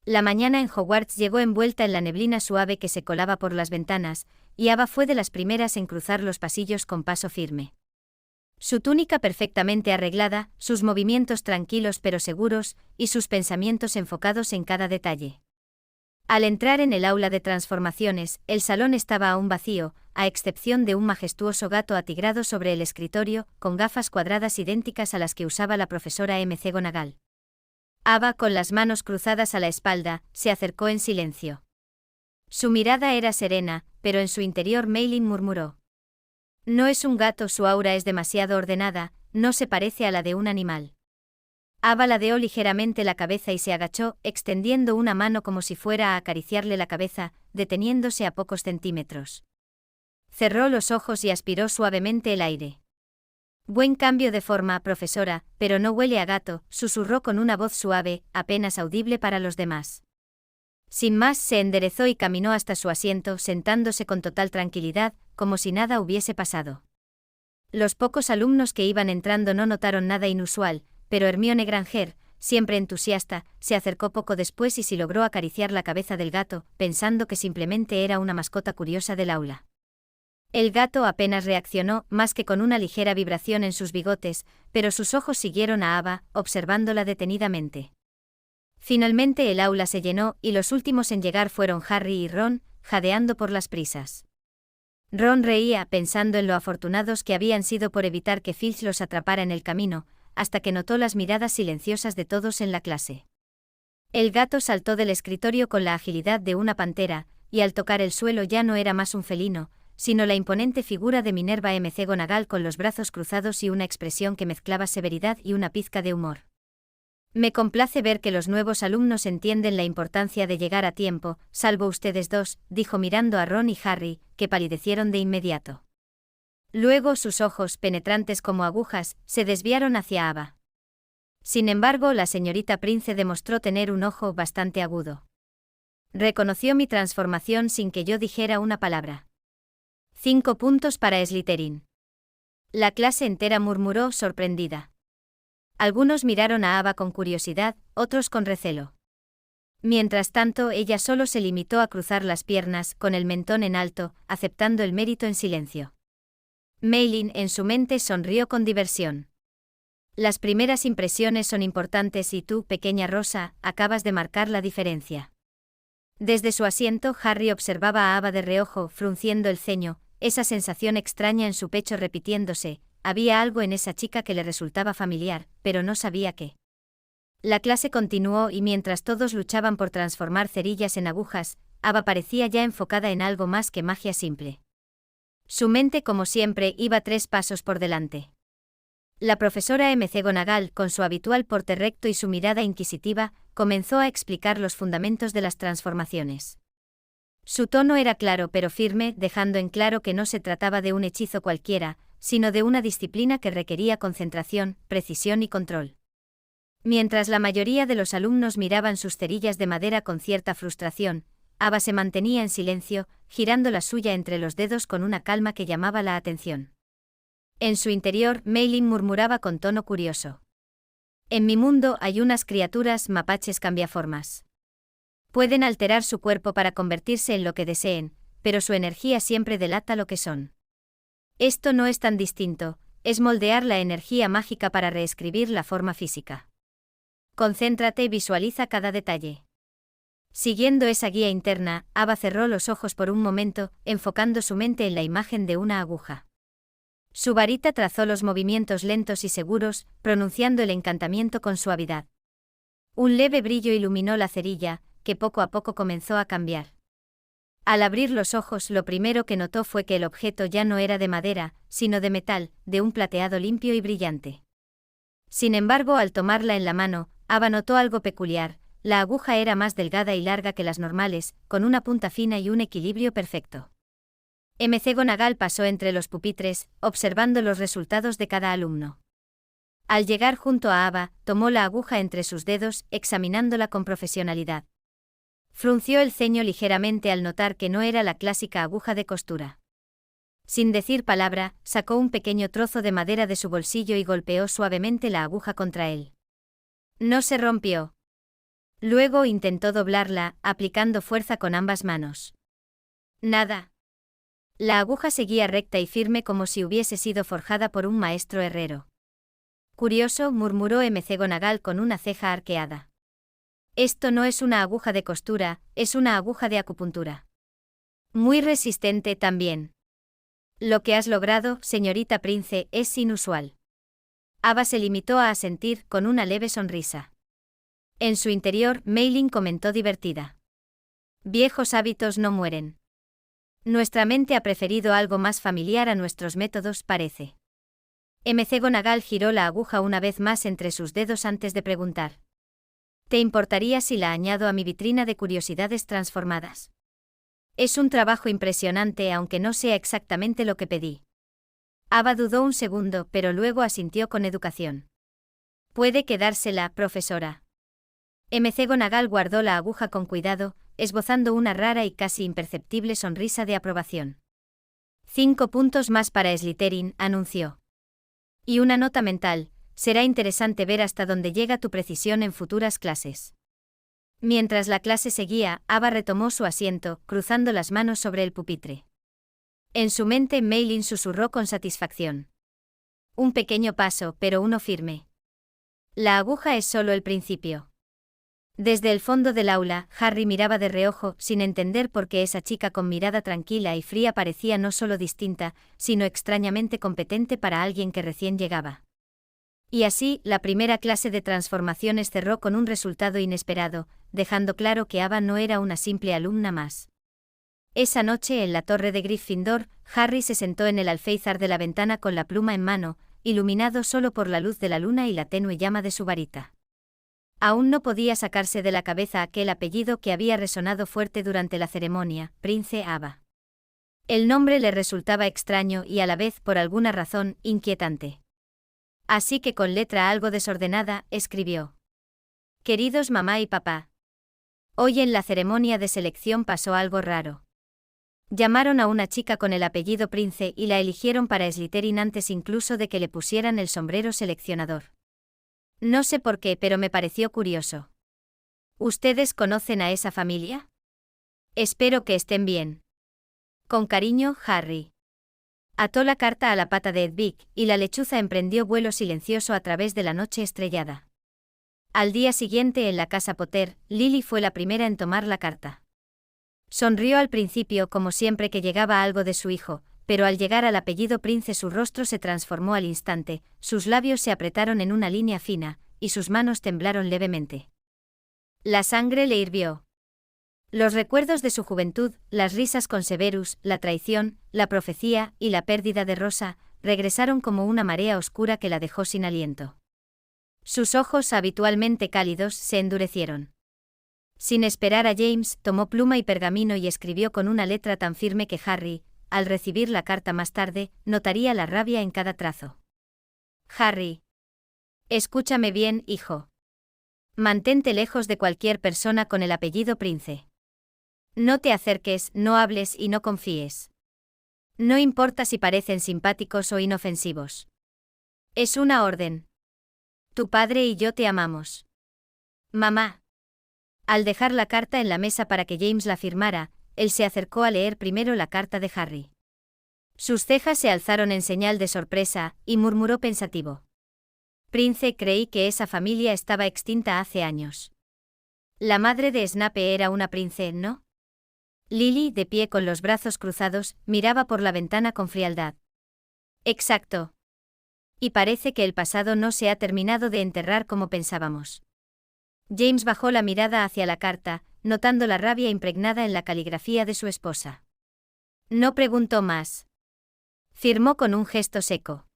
La mañana en Hogwarts llegó envuelta en la neblina suave que se colaba por las ventanas, y Ava fue de las primeras en cruzar los pasillos con paso firme. Su túnica perfectamente arreglada, sus movimientos tranquilos pero seguros, y sus pensamientos enfocados en cada detalle. Al entrar en el aula de transformaciones, el salón estaba aún vacío, a excepción de un majestuoso gato atigrado sobre el escritorio, con gafas cuadradas idénticas a las que usaba la profesora McGonagall. Ava, con las manos cruzadas a la espalda, se acercó en silencio. Su mirada era serena, pero en su interior Meilin murmuró: «No es un gato, su aura es demasiado ordenada, no se parece a la de un animal». Ava ladeó ligeramente la cabeza y se agachó, extendiendo una mano como si fuera a acariciarle la cabeza, deteniéndose a pocos centímetros. Cerró los ojos y aspiró suavemente el aire. «Buen cambio de forma, profesora, pero no huele a gato», susurró con una voz suave, apenas audible para los demás. Sin más, se enderezó y caminó hasta su asiento, sentándose con total tranquilidad, como si nada hubiese pasado. Los pocos alumnos que iban entrando no notaron nada inusual, pero Hermione Granger, siempre entusiasta, se acercó poco después y sí logró acariciar la cabeza del gato, pensando que simplemente era una mascota curiosa del aula. El gato apenas reaccionó, más que con una ligera vibración en sus bigotes, pero sus ojos siguieron a Ava, observándola detenidamente. Finalmente el aula se llenó, y los últimos en llegar fueron Harry y Ron, jadeando por las prisas. Ron reía, pensando en lo afortunados que habían sido por evitar que Filch los atrapara en el camino, hasta que notó las miradas silenciosas de todos en la clase. El gato saltó del escritorio con la agilidad de una pantera, y al tocar el suelo ya no era más un felino, sino la imponente figura de Minerva McGonagall con los brazos cruzados y una expresión que mezclaba severidad y una pizca de humor. «Me complace ver que los nuevos alumnos entienden la importancia de llegar a tiempo, salvo ustedes dos», dijo mirando a Ron y Harry, que palidecieron de inmediato. Luego sus ojos, penetrantes como agujas, se desviaron hacia Ava. Sin embargo, la señorita Prince demostró tener un ojo bastante agudo. Reconoció mi transformación sin que yo dijera una palabra. 5 puntos para Slytherin. La clase entera murmuró, sorprendida. Algunos miraron a Ava con curiosidad, otros con recelo. Mientras tanto, ella solo se limitó a cruzar las piernas, con el mentón en alto, aceptando el mérito en silencio. Meilin, en su mente, sonrió con diversión. Las primeras impresiones son importantes y tú, pequeña Rosa, acabas de marcar la diferencia. Desde su asiento, Harry observaba a Ava de reojo, frunciendo el ceño, esa sensación extraña en su pecho repitiéndose. Había algo en esa chica que le resultaba familiar, pero no sabía qué. La clase continuó y mientras todos luchaban por transformar cerillas en agujas, Ava parecía ya enfocada en algo más que magia simple. Su mente, como siempre, iba 3 pasos por delante. La profesora McGonagall, con su habitual porte recto y su mirada inquisitiva, comenzó a explicar los fundamentos de las transformaciones. Su tono era claro pero firme, dejando en claro que no se trataba de un hechizo cualquiera, sino de una disciplina que requería concentración, precisión y control. Mientras la mayoría de los alumnos miraban sus cerillas de madera con cierta frustración, Ava se mantenía en silencio, girando la suya entre los dedos con una calma que llamaba la atención. En su interior, Meilin murmuraba con tono curioso: «En mi mundo hay unas criaturas mapaches cambiaformas. Pueden alterar su cuerpo para convertirse en lo que deseen, pero su energía siempre delata lo que son. Esto no es tan distinto, es moldear la energía mágica para reescribir la forma física. Concéntrate y visualiza cada detalle». Siguiendo esa guía interna, Ava cerró los ojos por un momento, enfocando su mente en la imagen de una aguja. Su varita trazó los movimientos lentos y seguros, pronunciando el encantamiento con suavidad. Un leve brillo iluminó la cerilla, que poco a poco comenzó a cambiar. Al abrir los ojos, lo primero que notó fue que el objeto ya no era de madera, sino de metal, de un plateado limpio y brillante. Sin embargo, al tomarla en la mano, Ava notó algo peculiar: la aguja era más delgada y larga que las normales, con una punta fina y un equilibrio perfecto. McGonagall pasó entre los pupitres, observando los resultados de cada alumno. Al llegar junto a Ava, tomó la aguja entre sus dedos, examinándola con profesionalidad. Frunció el ceño ligeramente al notar que no era la clásica aguja de costura. Sin decir palabra, sacó un pequeño trozo de madera de su bolsillo y golpeó suavemente la aguja contra él. No se rompió. Luego intentó doblarla, aplicando fuerza con ambas manos. Nada. La aguja seguía recta y firme como si hubiese sido forjada por un maestro herrero. Curioso, murmuró McGonagall con una ceja arqueada. Esto no es una aguja de costura, es una aguja de acupuntura. Muy resistente también. Lo que has logrado, señorita Prince, es inusual. Ava se limitó a asentir con una leve sonrisa. En su interior, Meilin comentó divertida. Viejos hábitos no mueren. Nuestra mente ha preferido algo más familiar a nuestros métodos, parece. McGonagall giró la aguja una vez más entre sus dedos antes de preguntar. ¿Te importaría si la añado a mi vitrina de curiosidades transformadas? Es un trabajo impresionante aunque no sea exactamente lo que pedí. Ava dudó un segundo, pero luego asintió con educación. Puede quedársela, profesora. McGonagall guardó la aguja con cuidado, esbozando una rara y casi imperceptible sonrisa de aprobación. 5 puntos más para Slytherin, anunció. Y una nota mental, será interesante ver hasta dónde llega tu precisión en futuras clases. Mientras la clase seguía, Ava retomó su asiento, cruzando las manos sobre el pupitre. En su mente, Meilin susurró con satisfacción. Un pequeño paso, pero uno firme. La aguja es solo el principio. Desde el fondo del aula, Harry miraba de reojo, sin entender por qué esa chica con mirada tranquila y fría parecía no solo distinta, sino extrañamente competente para alguien que recién llegaba. Y así, la primera clase de transformaciones cerró con un resultado inesperado, dejando claro que Ava no era una simple alumna más. Esa noche en la torre de Gryffindor, Harry se sentó en el alféizar de la ventana con la pluma en mano, iluminado solo por la luz de la luna y la tenue llama de su varita. Aún no podía sacarse de la cabeza aquel apellido que había resonado fuerte durante la ceremonia, Prince Ava. El nombre le resultaba extraño y a la vez, por alguna razón, inquietante. Así que con letra algo desordenada, escribió. Queridos mamá y papá. Hoy en la ceremonia de selección pasó algo raro. Llamaron a una chica con el apellido Prince y la eligieron para Slytherin antes incluso de que le pusieran el sombrero seleccionador. No sé por qué, pero me pareció curioso. ¿Ustedes conocen a esa familia? Espero que estén bien. Con cariño, Harry. Ató la carta a la pata de Hedwig, y la lechuza emprendió vuelo silencioso a través de la noche estrellada. Al día siguiente en la casa Potter, Lily fue la primera en tomar la carta. Sonrió al principio como siempre que llegaba algo de su hijo, pero al llegar al apellido Prince su rostro se transformó al instante, sus labios se apretaron en una línea fina, y sus manos temblaron levemente. La sangre le hirvió. Los recuerdos de su juventud, las risas con Severus, la traición, la profecía y la pérdida de Rosa, regresaron como una marea oscura que la dejó sin aliento. Sus ojos, habitualmente cálidos, se endurecieron. Sin esperar a James, tomó pluma y pergamino y escribió con una letra tan firme que Harry, al recibir la carta más tarde, notaría la rabia en cada trazo. Harry. Escúchame bien, hijo. Mantente lejos de cualquier persona con el apellido Prince. No te acerques, no hables y no confíes. No importa si parecen simpáticos o inofensivos. Es una orden. Tu padre y yo te amamos. Mamá. Al dejar la carta en la mesa para que James la firmara, él se acercó a leer primero la carta de Harry. Sus cejas se alzaron en señal de sorpresa, y murmuró pensativo. Prince, creí que esa familia estaba extinta hace años. La madre de Snape era una Prince, ¿no? Lily, de pie con los brazos cruzados, miraba por la ventana con frialdad. Exacto. Y parece que el pasado no se ha terminado de enterrar como pensábamos. James bajó la mirada hacia la carta, notando la rabia impregnada en la caligrafía de su esposa. No preguntó más. Firmó con un gesto seco.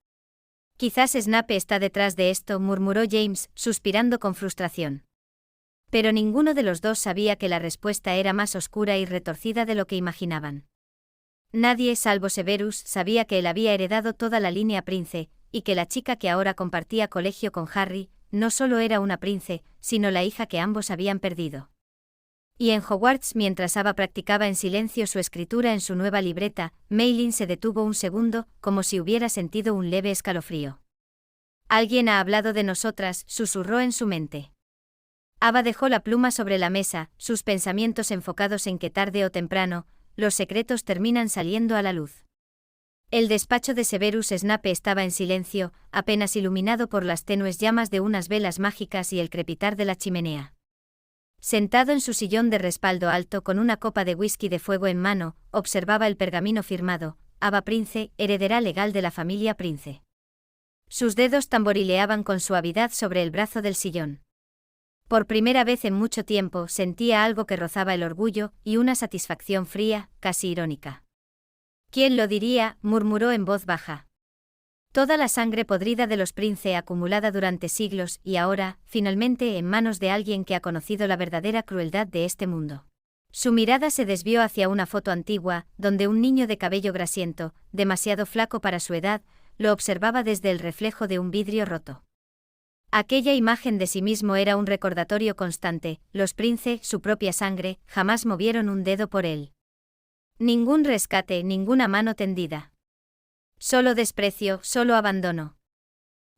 Quizás Snape está detrás de esto, murmuró James, suspirando con frustración. Pero ninguno de los dos sabía que la respuesta era más oscura y retorcida de lo que imaginaban. Nadie, salvo Severus, sabía que él había heredado toda la línea Prince, y que la chica que ahora compartía colegio con Harry, no solo era una Prince, sino la hija que ambos habían perdido. Y en Hogwarts, mientras Ava practicaba en silencio su escritura en su nueva libreta, Meilin se detuvo un segundo, como si hubiera sentido un leve escalofrío. Alguien ha hablado de nosotras, susurró en su mente. Ava dejó la pluma sobre la mesa, sus pensamientos enfocados en que tarde o temprano, los secretos terminan saliendo a la luz. El despacho de Severus Snape estaba en silencio, apenas iluminado por las tenues llamas de unas velas mágicas y el crepitar de la chimenea. Sentado en su sillón de respaldo alto con una copa de whisky de fuego en mano, observaba el pergamino firmado: Ava Prince, heredera legal de la familia Prince. Sus dedos tamborileaban con suavidad sobre el brazo del sillón. Por primera vez en mucho tiempo sentía algo que rozaba el orgullo y una satisfacción fría, casi irónica. «¿Quién lo diría?», murmuró en voz baja. Toda la sangre podrida de los Prince acumulada durante siglos y ahora, finalmente en manos de alguien que ha conocido la verdadera crueldad de este mundo. Su mirada se desvió hacia una foto antigua, donde un niño de cabello grasiento, demasiado flaco para su edad, lo observaba desde el reflejo de un vidrio roto. Aquella imagen de sí mismo era un recordatorio constante: los Prince, su propia sangre, jamás movieron un dedo por él. Ningún rescate, ninguna mano tendida. Solo desprecio, solo abandono.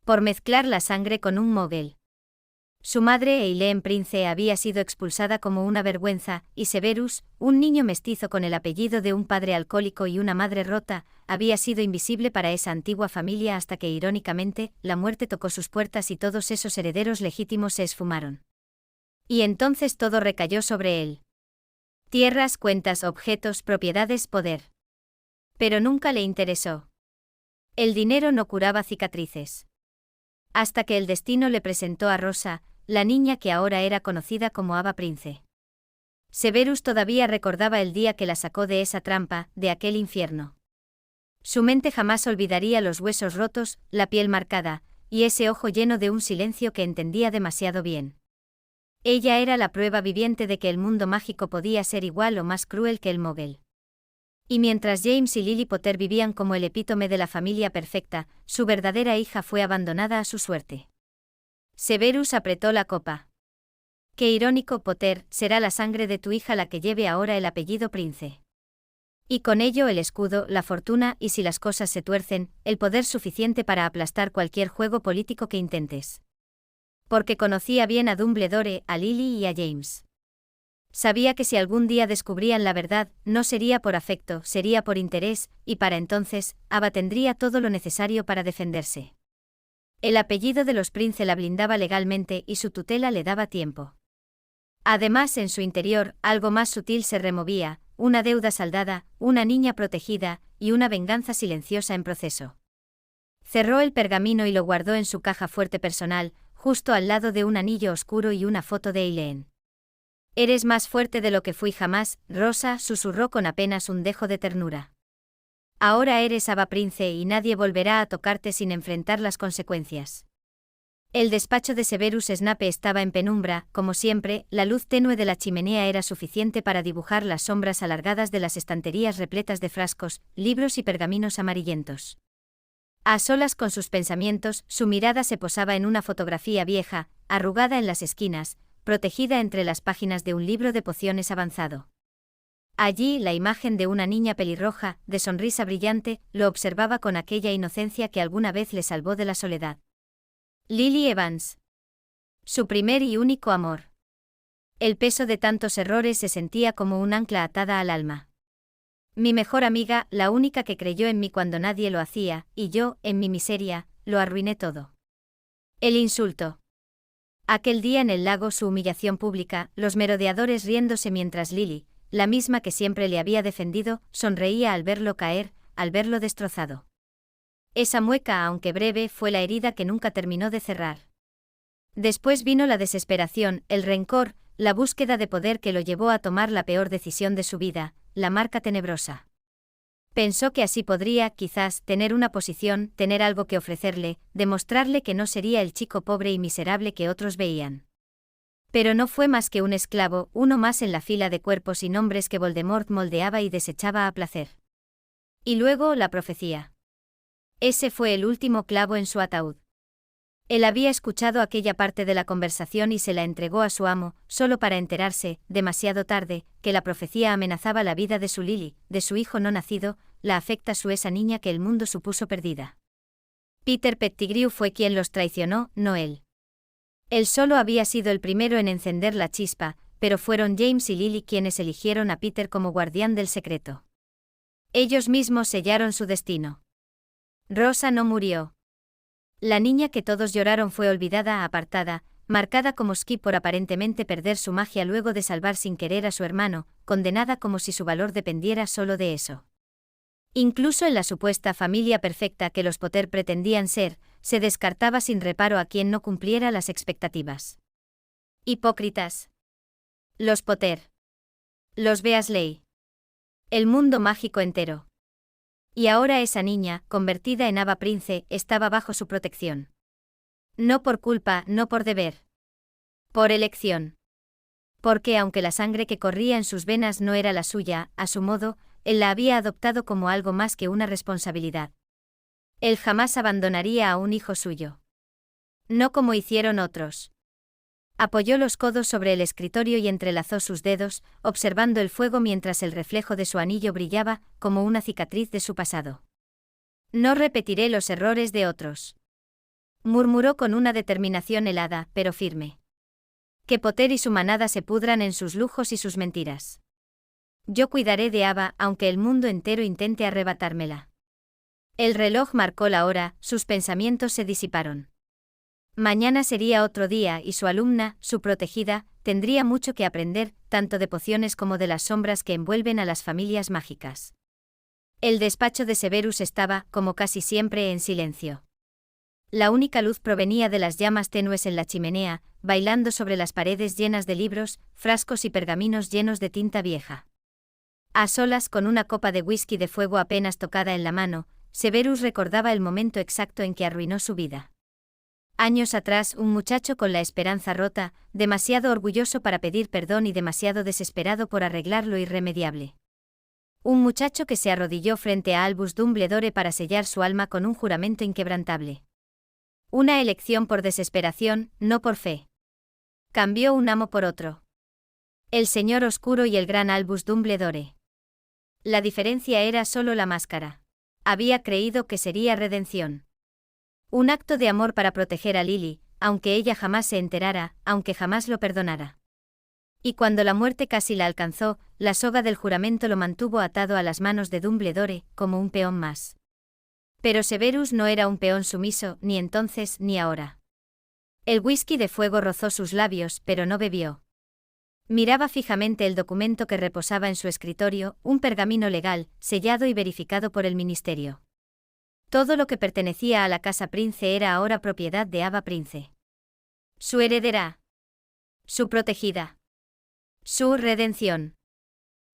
Por mezclar la sangre con un mogel. Su madre, Eileen Prince, había sido expulsada como una vergüenza, y Severus, un niño mestizo con el apellido de un padre alcohólico y una madre rota, había sido invisible para esa antigua familia hasta que, irónicamente, la muerte tocó sus puertas y todos esos herederos legítimos se esfumaron. Y entonces todo recayó sobre él. Tierras, cuentas, objetos, propiedades, poder. Pero nunca le interesó. El dinero no curaba cicatrices. Hasta que el destino le presentó a Rosa, la niña que ahora era conocida como Ava Prince. Severus todavía recordaba el día que la sacó de esa trampa, de aquel infierno. Su mente jamás olvidaría los huesos rotos, la piel marcada, y ese ojo lleno de un silencio que entendía demasiado bien. Ella era la prueba viviente de que el mundo mágico podía ser igual o más cruel que el mogel. Y mientras James y Lily Potter vivían como el epítome de la familia perfecta, su verdadera hija fue abandonada a su suerte. Severus apretó la copa. Qué irónico, Potter, será la sangre de tu hija la que lleve ahora el apellido Prince. Y con ello el escudo, la fortuna y, si las cosas se tuercen, el poder suficiente para aplastar cualquier juego político que intentes. Porque conocía bien a Dumbledore, a Lily y a James. Sabía que si algún día descubrían la verdad, no sería por afecto, sería por interés, y para entonces, Ava tendría todo lo necesario para defenderse. El apellido de los Prince la blindaba legalmente y su tutela le daba tiempo. Además, en su interior, algo más sutil se removía: una deuda saldada, una niña protegida, y una venganza silenciosa en proceso. Cerró el pergamino y lo guardó en su caja fuerte personal, justo al lado de un anillo oscuro y una foto de Eileen. «Eres más fuerte de lo que fui jamás», Rosa susurró con apenas un dejo de ternura. «Ahora eres Ava Prince y nadie volverá a tocarte sin enfrentar las consecuencias». El despacho de Severus Snape estaba en penumbra, como siempre. La luz tenue de la chimenea era suficiente para dibujar las sombras alargadas de las estanterías repletas de frascos, libros y pergaminos amarillentos. A solas con sus pensamientos, su mirada se posaba en una fotografía vieja, arrugada en las esquinas, protegida entre las páginas de un libro de pociones avanzado. Allí, la imagen de una niña pelirroja, de sonrisa brillante, lo observaba con aquella inocencia que alguna vez le salvó de la soledad. Lily Evans. Su primer y único amor. El peso de tantos errores se sentía como un ancla atada al alma. Mi mejor amiga, la única que creyó en mí cuando nadie lo hacía, y yo, en mi miseria, lo arruiné todo. El insulto. Aquel día en el lago, su humillación pública, los merodeadores riéndose mientras Lily, la misma que siempre le había defendido, sonreía al verlo caer, al verlo destrozado. Esa mueca, aunque breve, fue la herida que nunca terminó de cerrar. Después vino la desesperación, el rencor, la búsqueda de poder que lo llevó a tomar la peor decisión de su vida, la marca tenebrosa. Pensó que así podría, quizás, tener una posición, tener algo que ofrecerle, demostrarle que no sería el chico pobre y miserable que otros veían. Pero no fue más que un esclavo, uno más en la fila de cuerpos y nombres que Voldemort moldeaba y desechaba a placer. Y luego la profecía. Ese fue el último clavo en su ataúd. Él había escuchado aquella parte de la conversación y se la entregó a su amo, solo para enterarse, demasiado tarde, que la profecía amenazaba la vida de su Lily, de su hijo no nacido, la afecta esa niña que el mundo supuso perdida. Peter Pettigrew fue quien los traicionó, no él. Él solo había sido el primero en encender la chispa, pero fueron James y Lily quienes eligieron a Peter como guardián del secreto. Ellos mismos sellaron su destino. Rosa no murió. La niña que todos lloraron fue olvidada, apartada, marcada como Skip por aparentemente perder su magia luego de salvar sin querer a su hermano, condenada como si su valor dependiera solo de eso. Incluso en la supuesta familia perfecta que los Potter pretendían ser, se descartaba sin reparo a quien no cumpliera las expectativas. Hipócritas. Los Potter. Los Weasley. El mundo mágico entero. Y ahora esa niña, convertida en hada prince, estaba bajo su protección. No por culpa, no por deber. Por elección. Porque aunque la sangre que corría en sus venas no era la suya, a su modo, él la había adoptado como algo más que una responsabilidad. Él jamás abandonaría a un hijo suyo. No como hicieron otros. Apoyó los codos sobre el escritorio y entrelazó sus dedos, observando el fuego mientras el reflejo de su anillo brillaba, como una cicatriz de su pasado. No repetiré los errores de otros. Murmuró con una determinación helada, pero firme. Que Potter y su manada se pudran en sus lujos y sus mentiras. Yo cuidaré de Ava, aunque el mundo entero intente arrebatármela. El reloj marcó la hora, sus pensamientos se disiparon. Mañana sería otro día y su alumna, su protegida, tendría mucho que aprender, tanto de pociones como de las sombras que envuelven a las familias mágicas. El despacho de Severus estaba, como casi siempre, en silencio. La única luz provenía de las llamas tenues en la chimenea, bailando sobre las paredes llenas de libros, frascos y pergaminos llenos de tinta vieja. A solas con una copa de whisky de fuego apenas tocada en la mano, Severus recordaba el momento exacto en que arruinó su vida. Años atrás, un muchacho con la esperanza rota, demasiado orgulloso para pedir perdón y demasiado desesperado por arreglar lo irremediable. Un muchacho que se arrodilló frente a Albus Dumbledore para sellar su alma con un juramento inquebrantable. Una elección por desesperación, no por fe. Cambió un amo por otro. El Señor Oscuro y el gran Albus Dumbledore. La diferencia era solo la máscara. Había creído que sería redención. Un acto de amor para proteger a Lily, aunque ella jamás se enterara, aunque jamás lo perdonara. Y cuando la muerte casi la alcanzó, la soga del juramento lo mantuvo atado a las manos de Dumbledore, como un peón más. Pero Severus no era un peón sumiso, ni entonces ni ahora. El whisky de fuego rozó sus labios, pero no bebió. Miraba fijamente el documento que reposaba en su escritorio, un pergamino legal, sellado y verificado por el ministerio. Todo lo que pertenecía a la casa Prince era ahora propiedad de Ava Prince. Su heredera. Su protegida. Su redención.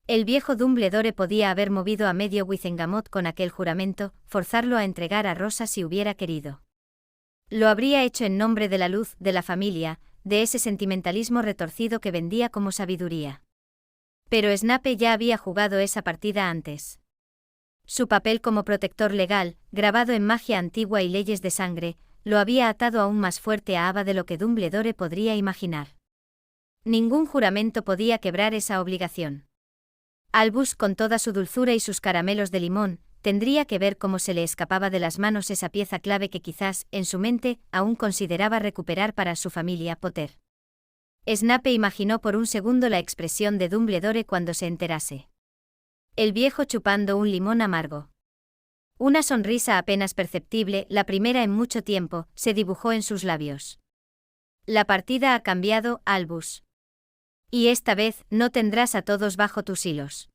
El viejo Dumbledore podía haber movido a medio Wizengamot con aquel juramento, forzarlo a entregar a Rosa si hubiera querido. Lo habría hecho en nombre de la luz, de la familia, de ese sentimentalismo retorcido que vendía como sabiduría. Pero Snape ya había jugado esa partida antes. Su papel como protector legal, grabado en magia antigua y leyes de sangre, lo había atado aún más fuerte a Ava de lo que Dumbledore podría imaginar. Ningún juramento podía quebrar esa obligación. Albus, con toda su dulzura y sus caramelos de limón, tendría que ver cómo se le escapaba de las manos esa pieza clave que quizás, en su mente, aún consideraba recuperar para su familia Potter. Snape imaginó por un segundo la expresión de Dumbledore cuando se enterase. El viejo chupando un limón amargo. Una sonrisa apenas perceptible, la primera en mucho tiempo, se dibujó en sus labios. La partida ha cambiado, Albus. Y esta vez, no tendrás a todos bajo tus hilos.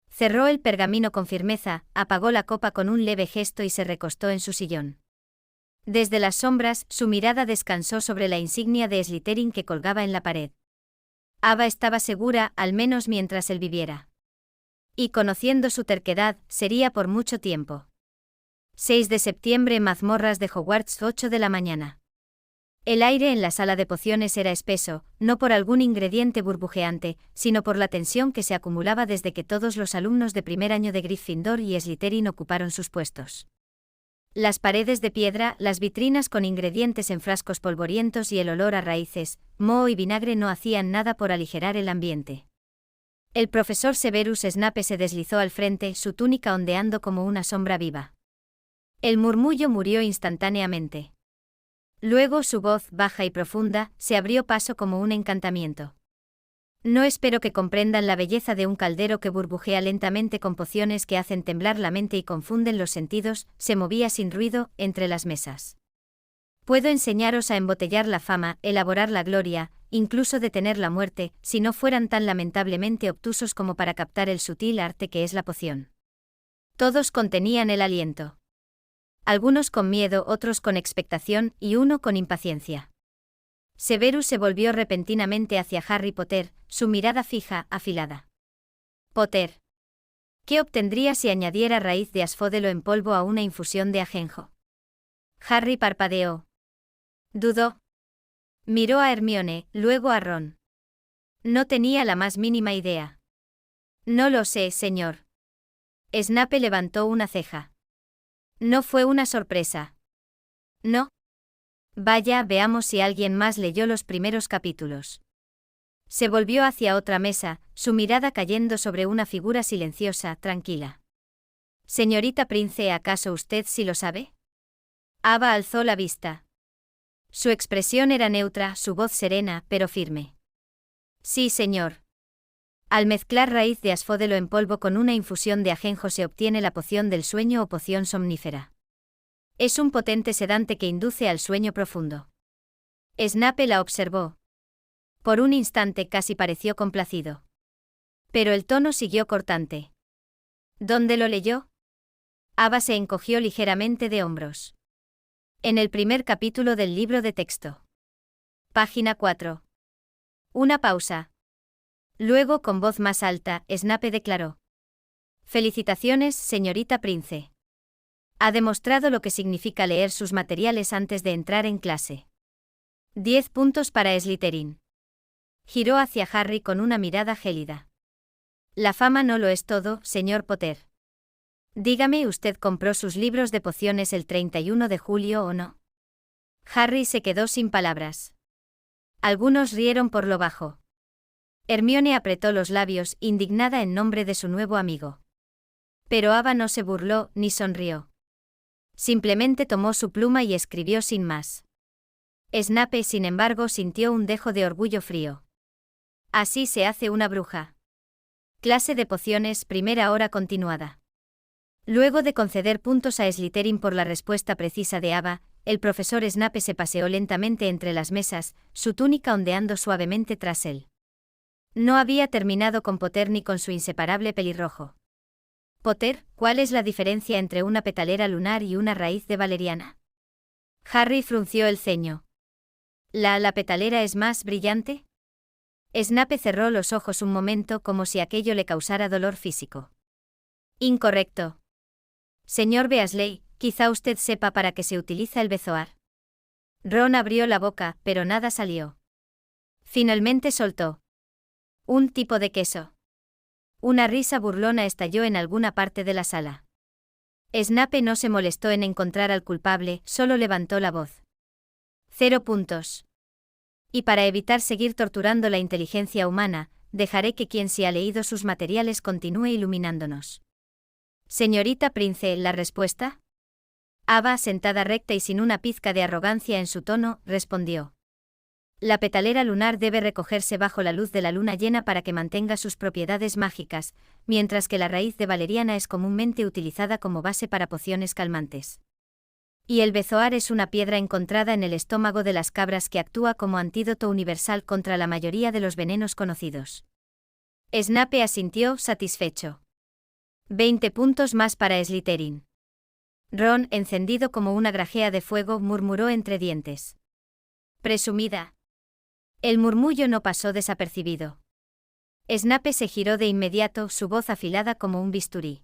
Cerró el pergamino con firmeza, apagó la copa con un leve gesto y se recostó en su sillón. Desde las sombras, su mirada descansó sobre la insignia de Slytherin que colgaba en la pared. Ava estaba segura, al menos mientras él viviera. Y conociendo su terquedad, sería por mucho tiempo. 6 de septiembre, mazmorras de Hogwarts, 8 de la mañana. El aire en la sala de pociones era espeso, no por algún ingrediente burbujeante, sino por la tensión que se acumulaba desde que todos los alumnos de primer año de Gryffindor y Slytherin ocuparon sus puestos. Las paredes de piedra, las vitrinas con ingredientes en frascos polvorientos y el olor a raíces, moho y vinagre no hacían nada por aligerar el ambiente. El profesor Severus Snape se deslizó al frente, su túnica ondeando como una sombra viva. El murmullo murió instantáneamente. Luego su voz, baja y profunda, se abrió paso como un encantamiento. No espero que comprendan la belleza de un caldero que burbujea lentamente con pociones que hacen temblar la mente y confunden los sentidos, se movía sin ruido, entre las mesas. Puedo enseñaros a embotellar la fama, elaborar la gloria, incluso detener la muerte, si no fueran tan lamentablemente obtusos como para captar el sutil arte que es la poción. Todos contenían el aliento. Algunos con miedo, otros con expectación, y uno con impaciencia. Severus se volvió repentinamente hacia Harry Potter, su mirada fija, afilada. Potter. ¿Qué obtendría si añadiera raíz de asfódelo en polvo a una infusión de ajenjo? Harry parpadeó. Dudó. Miró a Hermione, luego a Ron. No tenía la más mínima idea. No lo sé, señor. Snape levantó una ceja. No fue una sorpresa. No. Vaya, veamos si alguien más leyó los primeros capítulos. Se volvió hacia otra mesa, su mirada cayendo sobre una figura silenciosa, tranquila. Señorita Prince, ¿acaso usted sí lo sabe? Ava alzó la vista. Su expresión era neutra, su voz serena, pero firme. Sí, señor. Al mezclar raíz de asfódelo en polvo con una infusión de ajenjo se obtiene la poción del sueño o poción somnífera. Es un potente sedante que induce al sueño profundo. Snape la observó. Por un instante casi pareció complacido. Pero el tono siguió cortante. ¿Dónde lo leyó? Ava se encogió ligeramente de hombros. En el primer capítulo del libro de texto. Página 4. Una pausa. Luego, con voz más alta, Snape declaró. Felicitaciones, señorita Prince. Ha demostrado lo que significa leer sus materiales antes de entrar en clase. 10 puntos para Slytherin. Giró hacia Harry con una mirada gélida. La fama no lo es todo, señor Potter. Dígame, ¿usted compró sus libros de pociones el 31 de julio o no? Harry se quedó sin palabras. Algunos rieron por lo bajo. Hermione apretó los labios, indignada en nombre de su nuevo amigo. Pero Ava no se burló, ni sonrió. Simplemente tomó su pluma y escribió sin más. Snape, sin embargo, sintió un dejo de orgullo frío. Así se hace una bruja. Clase de pociones, primera hora continuada. Luego de conceder puntos a Slytherin por la respuesta precisa de Ava, el profesor Snape se paseó lentamente entre las mesas, su túnica ondeando suavemente tras él. No había terminado con Potter ni con su inseparable pelirrojo. Potter, ¿cuál es la diferencia entre una petalera lunar y una raíz de valeriana? Harry frunció el ceño. ¿La petalera es más brillante? Snape cerró los ojos un momento como si aquello le causara dolor físico. Incorrecto. Señor Weasley, quizá usted sepa para qué se utiliza el bezoar. Ron abrió la boca, pero nada salió. Finalmente soltó. Un tipo de queso. Una risa burlona estalló en alguna parte de la sala. Snape no se molestó en encontrar al culpable, solo levantó la voz. 0 puntos. Y para evitar seguir torturando la inteligencia humana, dejaré que quien sí ha leído sus materiales continúe iluminándonos. Señorita Prince, ¿la respuesta? Ava, sentada recta y sin una pizca de arrogancia en su tono, respondió. La petalera lunar debe recogerse bajo la luz de la luna llena para que mantenga sus propiedades mágicas, mientras que la raíz de valeriana es comúnmente utilizada como base para pociones calmantes. Y el bezoar es una piedra encontrada en el estómago de las cabras que actúa como antídoto universal contra la mayoría de los venenos conocidos. Snape asintió, satisfecho. 20 puntos más para Slytherin. Ron, encendido como una grajea de fuego, murmuró entre dientes. Presumida. El murmullo no pasó desapercibido. Snape se giró de inmediato, su voz afilada como un bisturí.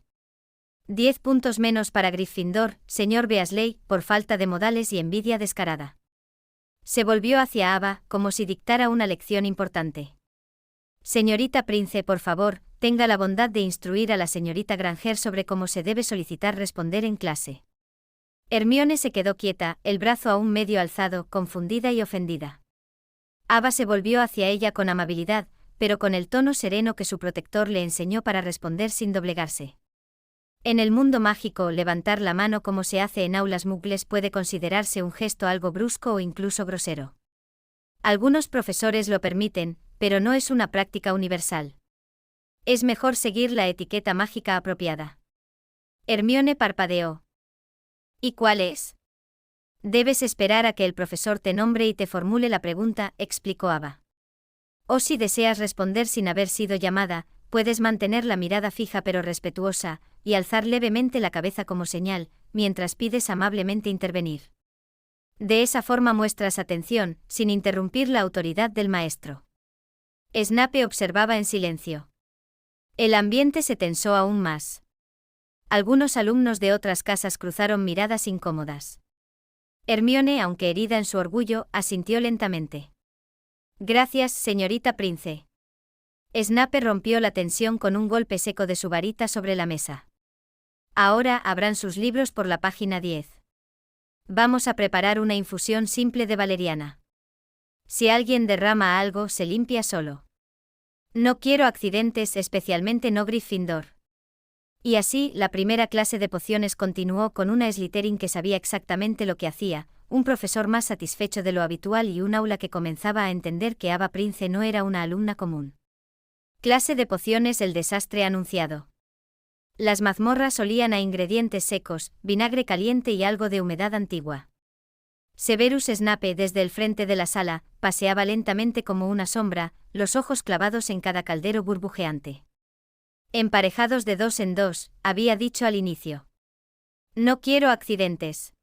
10 puntos menos para Gryffindor, señor Weasley, por falta de modales y envidia descarada. Se volvió hacia Ava, como si dictara una lección importante. Señorita Prince, por favor, tenga la bondad de instruir a la señorita Granger sobre cómo se debe solicitar responder en clase. Hermione se quedó quieta, el brazo aún medio alzado, confundida y ofendida. Ava se volvió hacia ella con amabilidad, pero con el tono sereno que su protector le enseñó para responder sin doblegarse. En el mundo mágico, levantar la mano como se hace en aulas muggles puede considerarse un gesto algo brusco o incluso grosero. Algunos profesores lo permiten, pero no es una práctica universal. Es mejor seguir la etiqueta mágica apropiada. Hermione parpadeó. ¿Y cuál es? Debes esperar a que el profesor te nombre y te formule la pregunta, explicó Ava. O si deseas responder sin haber sido llamada, puedes mantener la mirada fija pero respetuosa, y alzar levemente la cabeza como señal, mientras pides amablemente intervenir. De esa forma muestras atención, sin interrumpir la autoridad del maestro. Snape observaba en silencio. El ambiente se tensó aún más. Algunos alumnos de otras casas cruzaron miradas incómodas. Hermione, aunque herida en su orgullo, asintió lentamente. Gracias, señorita Prince. Snape rompió la tensión con un golpe seco de su varita sobre la mesa. Ahora abran sus libros por la página 10. Vamos a preparar una infusión simple de valeriana. Si alguien derrama algo, se limpia solo. No quiero accidentes, especialmente no Gryffindor. Y así, la primera clase de pociones continuó con una Slytherin que sabía exactamente lo que hacía, un profesor más satisfecho de lo habitual y un aula que comenzaba a entender que Ava Prince no era una alumna común. Clase de pociones: el desastre anunciado. Las mazmorras olían a ingredientes secos, vinagre caliente y algo de humedad antigua. Severus Snape, desde el frente de la sala, paseaba lentamente como una sombra, los ojos clavados en cada caldero burbujeante. Emparejados de 2 en 2, había dicho al inicio. No quiero accidentes.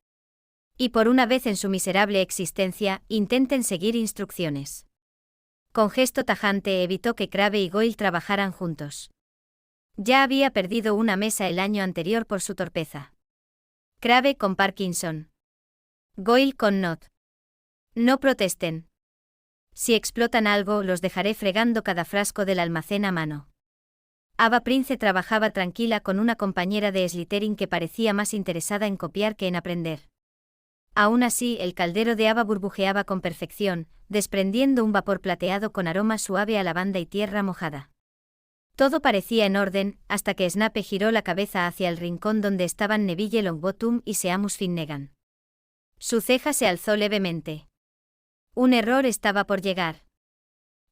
Y por una vez en su miserable existencia, intenten seguir instrucciones. Con gesto tajante evitó que Crabbe y Goyle trabajaran juntos. Ya había perdido una mesa el año anterior por su torpeza. Crabbe con Parkinson. Goyle con Nott. No protesten. Si explotan algo, los dejaré fregando cada frasco del almacén a mano. Ava Prince trabajaba tranquila con una compañera de Slytherin que parecía más interesada en copiar que en aprender. Aún así, el caldero de Ava burbujeaba con perfección, desprendiendo un vapor plateado con aroma suave a lavanda y tierra mojada. Todo parecía en orden, hasta que Snape giró la cabeza hacia el rincón donde estaban Neville Longbottom y Seamus Finnegan. Su ceja se alzó levemente. Un error estaba por llegar.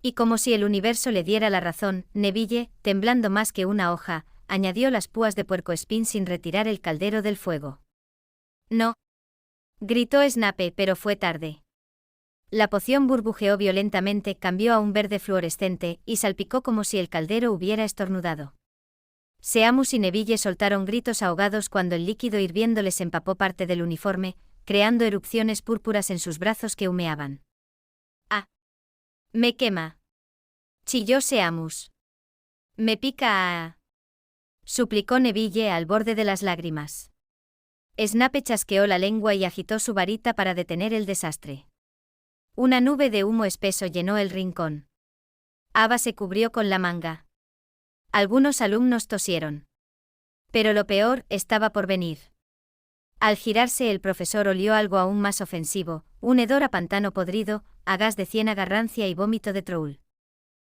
Y como si el universo le diera la razón, Neville, temblando más que una hoja, añadió las púas de puercoespín sin retirar el caldero del fuego. No. Gritó Snape, pero fue tarde. La poción burbujeó violentamente, cambió a un verde fluorescente, y salpicó como si el caldero hubiera estornudado. Seamus y Neville soltaron gritos ahogados cuando el líquido hirviendo les empapó parte del uniforme, creando erupciones púrpuras en sus brazos que humeaban. ¡Ah! Me quema. Chilló Seamus. Me pica. Suplicó Neville al borde de las lágrimas. Snape chasqueó la lengua y agitó su varita para detener el desastre. Una nube de humo espeso llenó el rincón. Ava se cubrió con la manga. Algunos alumnos tosieron. Pero lo peor estaba por venir. Al girarse, el profesor olió algo aún más ofensivo, un hedor a pantano podrido, a gas de ciénaga rancia y vómito de troll.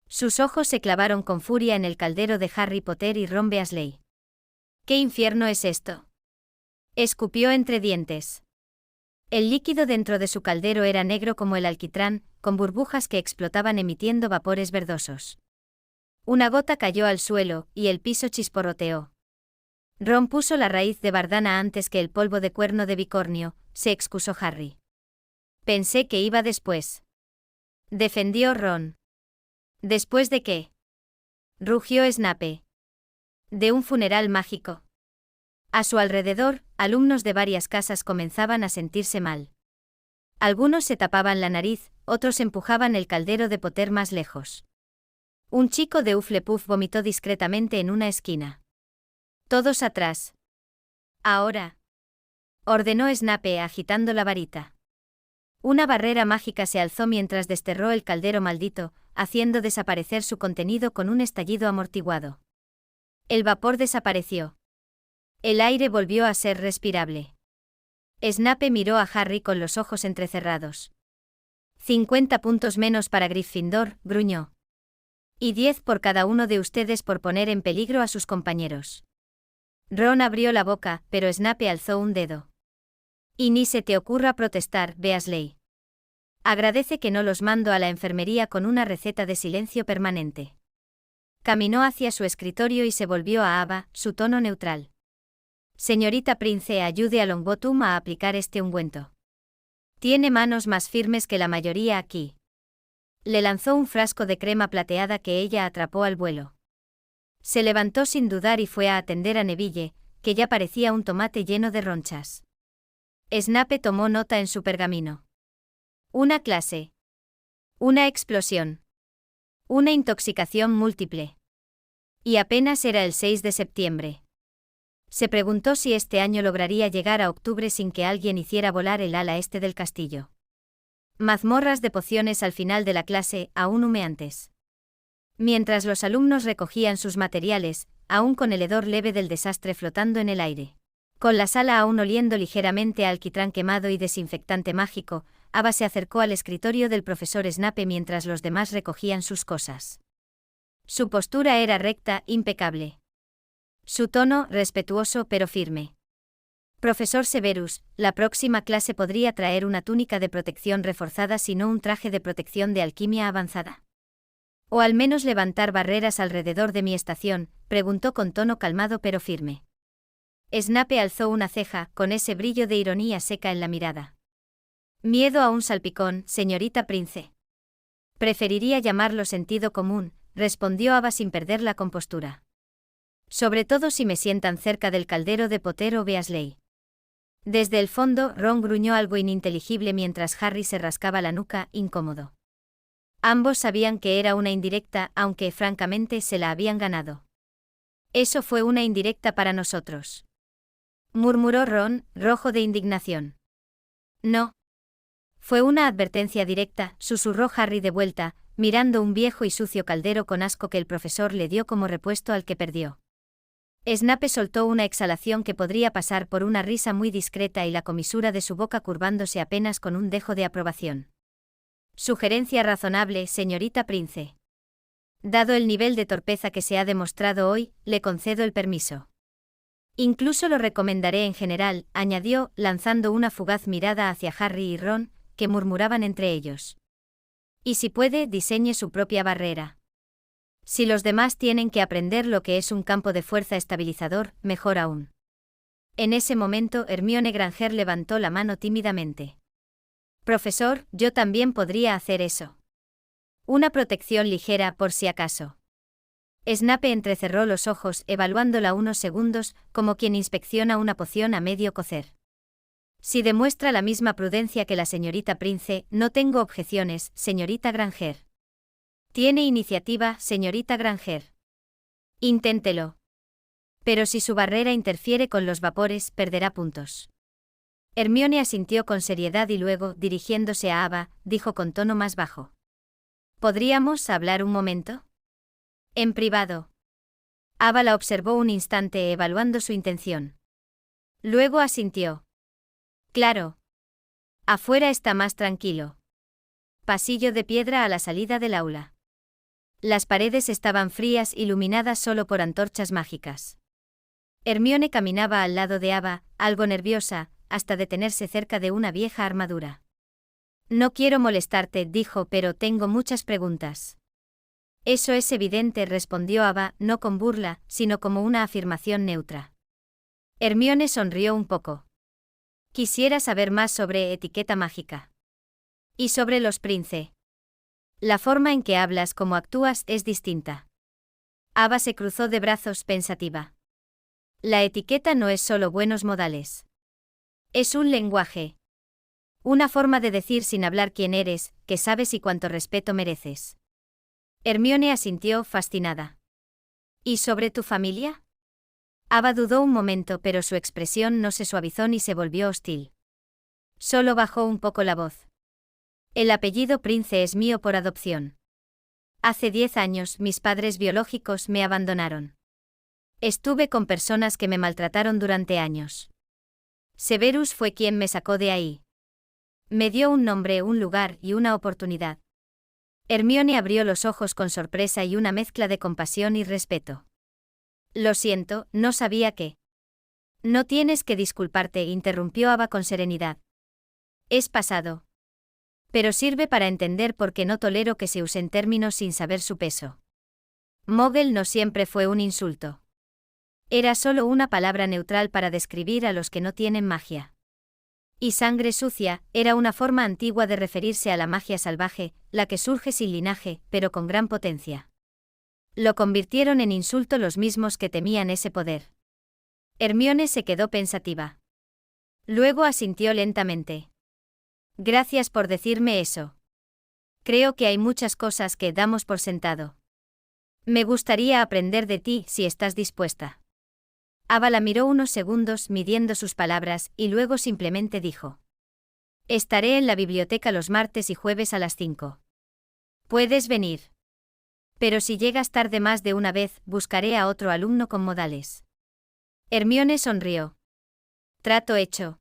Sus ojos se clavaron con furia en el caldero de Harry Potter y Ron Weasley. ¿Qué infierno es esto?, escupió entre dientes. El líquido dentro de su caldero era negro como el alquitrán, con burbujas que explotaban emitiendo vapores verdosos. Una gota cayó al suelo, y el piso chisporroteó. Ron puso la raíz de bardana antes que el polvo de cuerno de bicornio, se excusó Harry. Pensé que iba después. Defendió Ron. ¿Después de qué?, rugió Snape. De un funeral mágico. A su alrededor, alumnos de varias casas comenzaban a sentirse mal. Algunos se tapaban la nariz, otros empujaban el caldero de Potter más lejos. Un chico de Hufflepuff vomitó discretamente en una esquina. Todos atrás. Ahora, ordenó Snape agitando la varita. Una barrera mágica se alzó mientras desterró el caldero maldito, haciendo desaparecer su contenido con un estallido amortiguado. El vapor desapareció. El aire volvió a ser respirable. Snape miró a Harry con los ojos entrecerrados. 50 puntos menos para Gryffindor, gruñó. Y 10 por cada uno de ustedes por poner en peligro a sus compañeros. Ron abrió la boca, pero Snape alzó un dedo. Y ni se te ocurra protestar, Weasley. Agradece que no los mando a la enfermería con una receta de silencio permanente. Caminó hacia su escritorio y se volvió a Ava, su tono neutral. Señorita Prince, ayude a Longbottom a aplicar este ungüento. Tiene manos más firmes que la mayoría aquí. Le lanzó un frasco de crema plateada que ella atrapó al vuelo. Se levantó sin dudar y fue a atender a Neville, que ya parecía un tomate lleno de ronchas. Snape tomó nota en su pergamino. Una clase. Una explosión. Una intoxicación múltiple. Y apenas era el 6 de septiembre. Se preguntó si este año lograría llegar a octubre sin que alguien hiciera volar el ala este del castillo. Mazmorras de pociones al final de la clase, aún humeantes. Mientras los alumnos recogían sus materiales, aún con el hedor leve del desastre flotando en el aire. Con la sala aún oliendo ligeramente a alquitrán quemado y desinfectante mágico, Ava se acercó al escritorio del profesor Snape mientras los demás recogían sus cosas. Su postura era recta, impecable. Su tono, respetuoso pero firme. Profesor Severus, la próxima clase podría traer una túnica de protección reforzada si no un traje de protección de alquimia avanzada. O al menos levantar barreras alrededor de mi estación, preguntó con tono calmado pero firme. Snape alzó una ceja, con ese brillo de ironía seca en la mirada. Miedo a un salpicón, señorita Prince. Preferiría llamarlo sentido común, respondió Ava sin perder la compostura. Sobre todo si me sientan cerca del caldero de Potter o Weasley. Desde el fondo, Ron gruñó algo ininteligible mientras Harry se rascaba la nuca, incómodo. Ambos sabían que era una indirecta, aunque francamente se la habían ganado. Eso fue una indirecta para nosotros. Murmuró Ron, rojo de indignación. No. Fue una advertencia directa, susurró Harry de vuelta, mirando un viejo y sucio caldero con asco que el profesor le dio como repuesto al que perdió. Snape soltó una exhalación que podría pasar por una risa muy discreta y la comisura de su boca curvándose apenas con un dejo de aprobación. Sugerencia razonable, señorita Prince. Dado el nivel de torpeza que se ha demostrado hoy, le concedo el permiso. Incluso lo recomendaré en general, añadió, lanzando una fugaz mirada hacia Harry y Ron, que murmuraban entre ellos. Y si puede, diseñe su propia barrera. Si los demás tienen que aprender lo que es un campo de fuerza estabilizador, mejor aún. En ese momento, Hermione Granger levantó la mano tímidamente. Profesor, yo también podría hacer eso. Una protección ligera por si acaso. Snape entrecerró los ojos, evaluándola unos segundos, como quien inspecciona una poción a medio cocer. Si demuestra la misma prudencia que la señorita Prince, no tengo objeciones, señorita Granger. Tiene iniciativa, señorita Granger. Inténtelo. Pero si su barrera interfiere con los vapores, perderá puntos. Hermione asintió con seriedad y luego, dirigiéndose a Ava, dijo con tono más bajo. ¿Podríamos hablar un momento? En privado. Ava la observó un instante evaluando su intención. Luego asintió. Claro. Afuera está más tranquilo. Pasillo de piedra a la salida del aula. Las paredes estaban frías, iluminadas solo por antorchas mágicas. Hermione caminaba al lado de Ava, algo nerviosa, hasta detenerse cerca de una vieja armadura. No quiero molestarte, dijo, pero tengo muchas preguntas. Eso es evidente, respondió Ava, no con burla, sino como una afirmación neutra. Hermione sonrió un poco. Quisiera saber más sobre etiqueta mágica. Y sobre los Prince. La forma en que hablas, como actúas, es distinta. Ava se cruzó de brazos pensativa. La etiqueta no es solo buenos modales. Es un lenguaje. Una forma de decir sin hablar quién eres, qué sabes y cuánto respeto mereces. Hermione asintió, fascinada. ¿Y sobre tu familia? Ava dudó un momento, pero su expresión no se suavizó ni se volvió hostil. Solo bajó un poco la voz. El apellido Prince es mío por adopción. Hace 10 años mis padres biológicos me abandonaron. Estuve con personas que me maltrataron durante años. Severus fue quien me sacó de ahí. Me dio un nombre, un lugar y una oportunidad. Hermione abrió los ojos con sorpresa y una mezcla de compasión y respeto. Lo siento, no sabía que. No tienes que disculparte, interrumpió Ava con serenidad. Es pasado. Pero sirve para entender por qué no tolero que se usen términos sin saber su peso. Mogel no siempre fue un insulto. Era solo una palabra neutral para describir a los que no tienen magia. Y sangre sucia era una forma antigua de referirse a la magia salvaje, la que surge sin linaje, pero con gran potencia. Lo convirtieron en insulto los mismos que temían ese poder. Hermione se quedó pensativa. Luego asintió lentamente. Gracias por decirme eso. Creo que hay muchas cosas que damos por sentado. Me gustaría aprender de ti si estás dispuesta. Ava la miró unos segundos midiendo sus palabras y luego simplemente dijo. Estaré en la biblioteca los martes y jueves a las 5. Puedes venir. Pero si llegas tarde más de una vez, buscaré a otro alumno con modales. Hermione sonrió. Trato hecho.